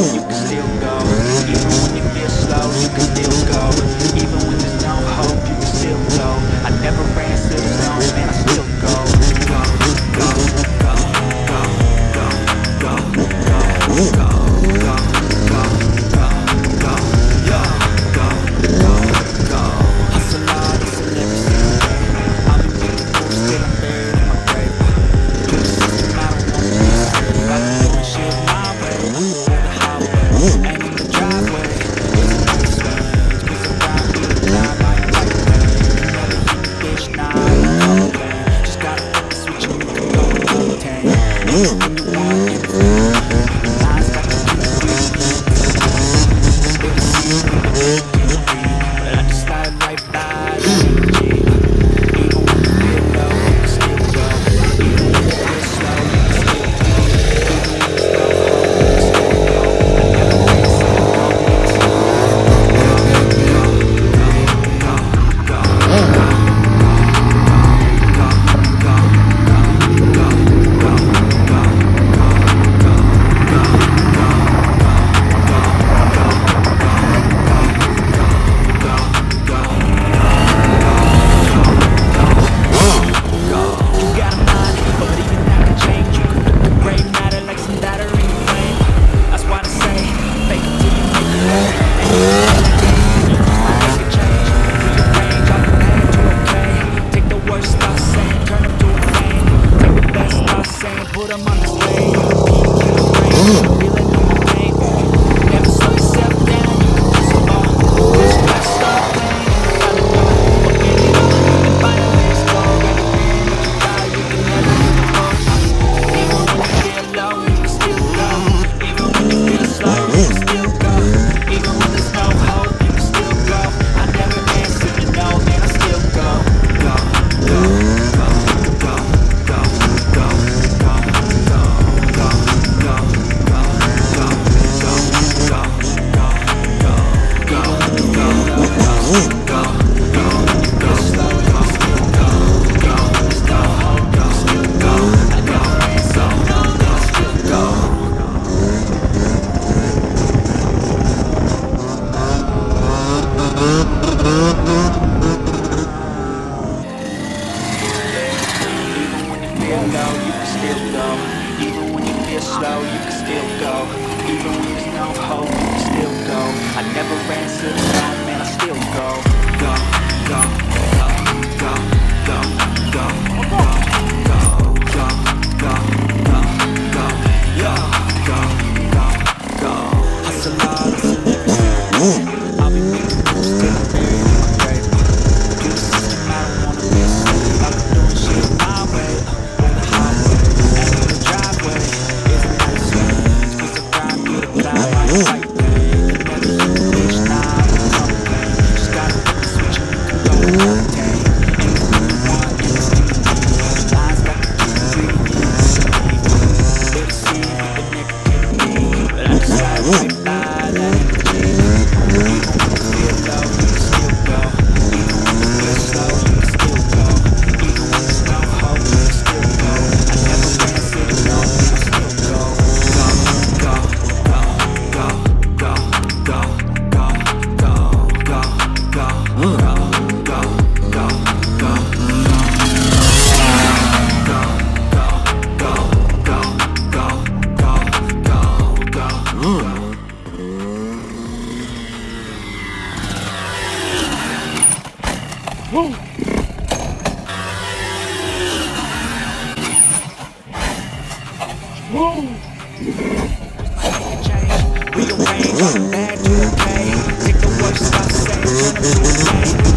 slow, you can still go. Even when you feel slow, you can still go. Even when there's no hope, you can still go. I never answer to no, man, I still go. Go, go, go, go, go, go, go, go, go, go, go, go, go, go, go, go. Hustle hard, hustle every single day. I've been making moves, still I'm buried in my grave. Do the system, I don't want to be saved. I can do shit my way, the highway, ain't in the driveway. It's a nice range, cause around here the line like white rain. Never hit the bitch, nah, I ain't color blind. Just gotta flip the switch and you can go and obtain anything you want, you can feel. Lines got to keep breathing. They can see it, they can read, but I just slide right by the energy. Even when you feel low, you can still go. Even when you feel slow, you can still go. Even when there's no hope, you can still go. I never answer to no, man, I still you got a mind, but even that can change. You can flip the gray matter like some battery in flame. That's why they say, fake it till you make it work. And you play that game, you might make a change. Rearrange all the pain to okay. Take the worst thoughts saying, turn them to a flame. Take the best thoughts saying, put them on display. Keep the brain, feeling no more pain. Never slow yourself down, you can do some more. Just gotta start playing and you gotta know. Open it up and finally explore everything that you thought you could never do before. Even when you feel low, you can still go. Even when you feel slow, you can still go. Even when there's no hope, you can still go. I never answer to no, man, I still go. Go, go, go, go, go, go, go, go, go, go, go, go, go, go, go, go, go, go. Even when you feel slow, you can still go. Even when there's no hope, you can still go. I never answer to no, man, I still go. Go, go, go, go, go, go, go, go, go, go, go, go, go, go. Hustle hard, hustle every single day. I'll be making moves till I'm buried in my grave. Do the system, I don't wanna be a slave. I've been doing shit my way, the highway, ain't in the driveway. It's a nice range, cause around here the line like white rain. Never hit the bitch, nah, I ain't color blind. Just gotta flip the switch and you can go and obtain anything you want, you can still need. Lines got to keep breathing, they can see it with the negativity, but I just slide right by that energy. Even when you feel low, you can still go. Even when you feel slow, you can still go. Even when there's no hope, you can still go. I never answer to no, man, I still go. Go, go, go, go, go, go, go, go, go, go, go, go, go, go, rearrange all the bad to okay. Take the worst thoughts saying, turn them to a flame.